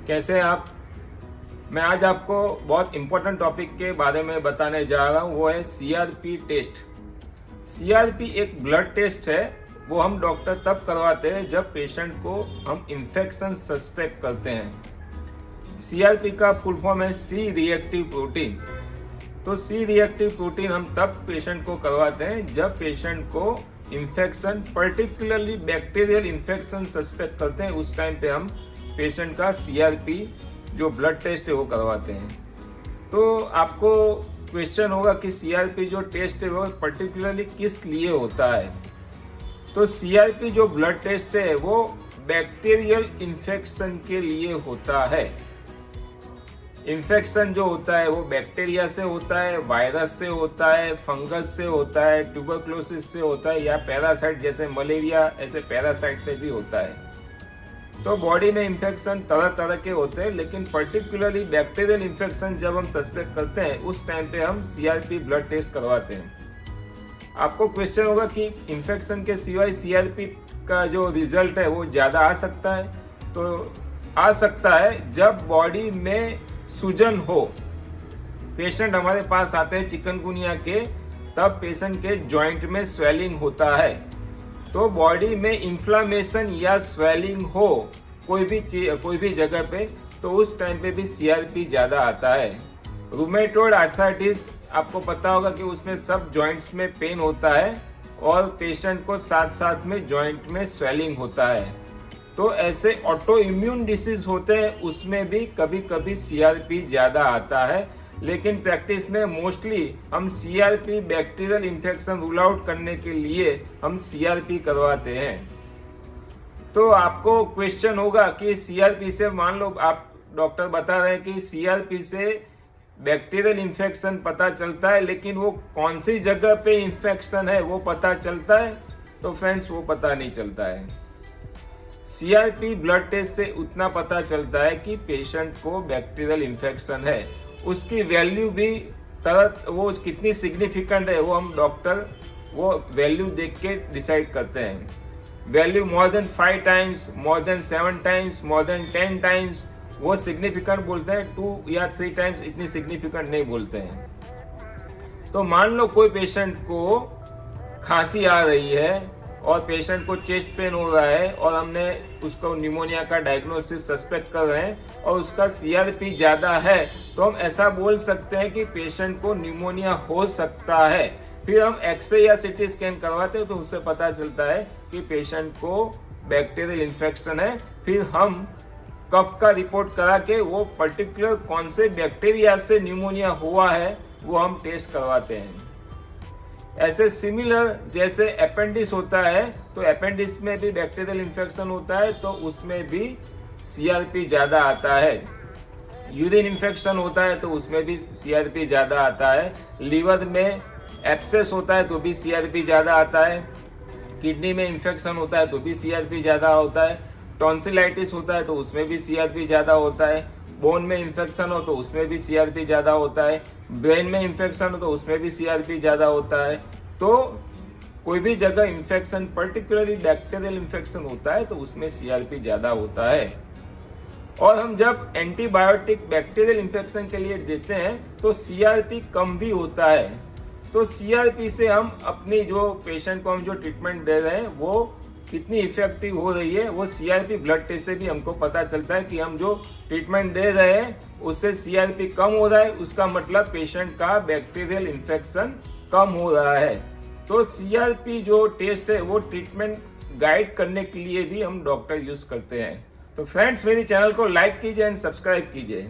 कैसे हैं आप। मैं आज आपको बहुत इम्पोर्टेंट टॉपिक के बारे में बताने जा रहा हूँ, वो है सीआरपी टेस्ट। सीआरपी एक ब्लड टेस्ट है, वो हम डॉक्टर तब करवाते हैं जब पेशेंट को हम इन्फेक्शन सस्पेक्ट करते हैं। सीआरपी का फुल फॉर्म है सी रिएक्टिव प्रोटीन। तो सी रिएक्टिव प्रोटीन हम तब पेशेंट को करवाते हैं जब पेशेंट को infection, particularly bacterial infection suspect करते हैं। उस टाइम पे हम पेशेंट का सीआरपी जो ब्लड टेस्ट है वो करवाते हैं। तो आपको क्वेश्चन होगा कि सीआरपी जो टेस्ट है वो पर्टिकुलरली किस लिए होता है। तो सीआरपी जो ब्लड टेस्ट है वो बैक्टीरियल इन्फेक्शन के लिए होता है। इन्फेक्शन जो होता है वो बैक्टीरिया से होता है, वायरस से होता है, फंगस से होता है, ट्यूबरक्लोसिस से होता है, या पैरासाइट जैसे मलेरिया, ऐसे पैरासाइट से भी होता है। तो बॉडी में इन्फेक्शन तरह तरह के होते हैं, लेकिन पर्टिकुलरली बैक्टीरियल इन्फेक्शन जब हम सस्पेक्ट करते हैं उस टाइम पे हम सीआरपी ब्लड टेस्ट करवाते हैं। आपको क्वेश्चन होगा कि इन्फेक्शन के सिवाय सीआरपी का जो रिजल्ट है वो ज़्यादा आ सकता है। तो आ सकता है जब बॉडी में सूजन हो। पेशेंट हमारे पास आते हैं चिकनगुनिया के, तब पेशेंट के जॉइंट में स्वेलिंग होता है। तो बॉडी में इन्फ्लामेशन या स्वेलिंग हो कोई भी जगह पे, तो उस टाइम पे भी सीआरपी ज़्यादा आता है। रूमेटॉइड आर्थराइटिस, आपको पता होगा कि उसमें सब जॉइंट्स में पेन होता है और पेशेंट को साथ साथ में जॉइंट में स्वेलिंग होता है। तो ऐसे ऑटो इम्यून डिसीज होते हैं, उसमें भी कभी कभी सीआरपी ज़्यादा आता है। लेकिन प्रैक्टिस में मोस्टली हम CRP bacterial infection rule out करने के लिए हम सीआरपी करवाते हैं। तो आपको क्वेश्चन होगा कि सीआरपी से, मान लो आप डॉक्टर बता रहे हैं कि सीआरपी से बैक्टीरियल इन्फेक्शन पता चलता है, लेकिन वो कौन सी जगह पे इन्फेक्शन है वो पता चलता है? तो फ्रेंड्स, वो पता नहीं चलता है। सीआरपी ब्लड टेस्ट से उतना पता चलता है कि पेशेंट को बैक्टीरियल इन्फेक्शन है। उसकी वैल्यू भी वो कितनी सिग्निफिकेंट है वो हम डॉक्टर वो वैल्यू देख के डिसाइड करते हैं। Value more than 5 times, more than 7 times, more than 10 times वो सिग्निफिकेंट बोलते हैं। 2 या 3 टाइम्स इतनी सिग्निफिकेंट नहीं बोलते हैं। तो मान लो कोई पेशेंट को खांसी आ रही है और पेशेंट को चेस्ट पेन हो रहा है और हमने उसको निमोनिया का डायग्नोसिस सस्पेक्ट कर रहे हैं और उसका सीआरपी ज़्यादा है, तो हम ऐसा बोल सकते हैं कि पेशेंट को निमोनिया हो सकता है। फिर हम एक्सरे या सीटी स्कैन करवाते हैं तो उससे पता चलता है कि पेशेंट को बैक्टीरियल इन्फेक्शन है। फिर हम कफ का रिपोर्ट करा के वो पर्टिकुलर कौन से बैक्टीरिया से निमोनिया हुआ है वो हम टेस्ट करवाते हैं। ऐसे सिमिलर जैसे अपेंडिक्स होता है, तो अपेंडिक्स में भी बैक्टीरियल इन्फेक्शन होता है, तो उसमें भी सीआरपी ज़्यादा आता है। यूरिन इन्फेक्शन होता है तो उसमें भी सीआरपी ज़्यादा आता है। लीवर में एब्सेस होता है तो भी सीआरपी ज़्यादा आता है। किडनी में इन्फेक्शन होता है तो भी सीआरपी ज़्यादा होता है। टॉन्सिलाइटिस होता है तो उसमें भी सीआरपी ज़्यादा होता है। बोन में इन्फेक्शन हो तो उसमें भी सीआरपी ज़्यादा होता है। ब्रेन में इन्फेक्शन हो तो उसमें भी सीआरपी ज़्यादा होता है। तो कोई भी जगह इन्फेक्शन, पर्टिकुलरली बैक्टीरियल इन्फेक्शन होता है तो उसमें सीआरपी ज़्यादा होता है। और हम जब एंटीबायोटिक बैक्टीरियल इन्फेक्शन के लिए देते हैं तो सीआरपी कम भी होता है। तो सीआरपी से हम अपनी जो पेशेंट को हम जो ट्रीटमेंट दे रहे हैं वो कितनी इफेक्टिव हो रही है वो सीआरपी ब्लड टेस्ट से भी हमको पता चलता है कि हम जो ट्रीटमेंट दे रहे हैं उससे सीआरपी कम हो रहा है, उसका मतलब पेशेंट का बैक्टीरियल इन्फेक्शन कम हो रहा है। तो सीआरपी जो टेस्ट है वो ट्रीटमेंट गाइड करने के लिए भी हम डॉक्टर यूज करते हैं। तो फ्रेंड्स, मेरे चैनल को लाइक कीजिए एंड सब्सक्राइब कीजिए।